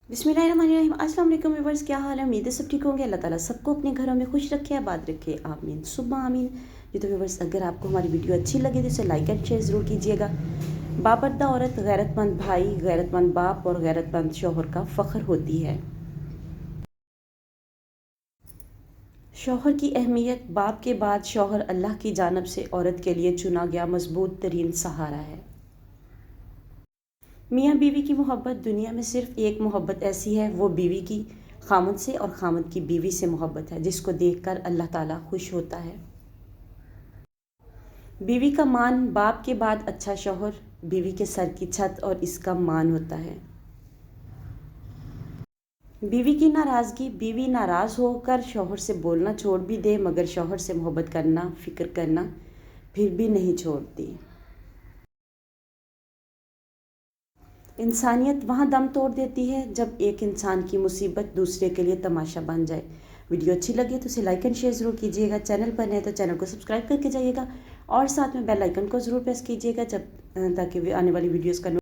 बिस्मिल्लाहिर्रहमानिर्रहीम। अस्सलाम वालेकुम व्यूअर्स, क्या हाल है? उम्मीद है सब ठीक होंगे। अल्लाह ताला सबको अपने घरों में खुश रखे, आबाद रखे, आमीन सुब्ह आमीन। जी तो व्यूअर्स, अगर आपको हमारी वीडियो अच्छी लगे तो इसे लाइक एंड शेयर ज़रूर कीजिएगा। बापर्दा औरत गैरतमंद भाई, गैरतमंद बाप और गैरतमंद शौहर का फ़ख्र होती है। शौहर की अहमियत। बाप के बाद शौहर अल्लाह की जानिब से औरत के लिए चुना गया मजबूत तरीन सहारा है। मियाँ बीवी की मोहब्बत। दुनिया में सिर्फ़ एक मोहब्बत ऐसी है, वो बीवी की खामद से और खामद की बीवी से मोहब्बत है, जिसको देखकर अल्लाह ताला खुश होता है। बीवी का मान। बाप के बाद अच्छा शौहर बीवी के सर की छत और इसका मान होता है। बीवी की नाराज़गी। बीवी नाराज़ होकर शौहर से बोलना छोड़ भी दे, मगर शौहर से मोहब्बत करना, फ़िक्र करना फिर भी नहीं छोड़ती। इंसानियत वहाँ दम तोड़ देती है जब एक इंसान की मुसीबत दूसरे के लिए तमाशा बन जाए। वीडियो अच्छी लगे तो उसे लाइक एंड शेयर ज़रूर कीजिएगा। चैनल पर नए तो चैनल को सब्सक्राइब करके जाइएगा और साथ में बेल आइकन को ज़रूर प्रेस कीजिएगा ताकि आने वाली वीडियोज़ का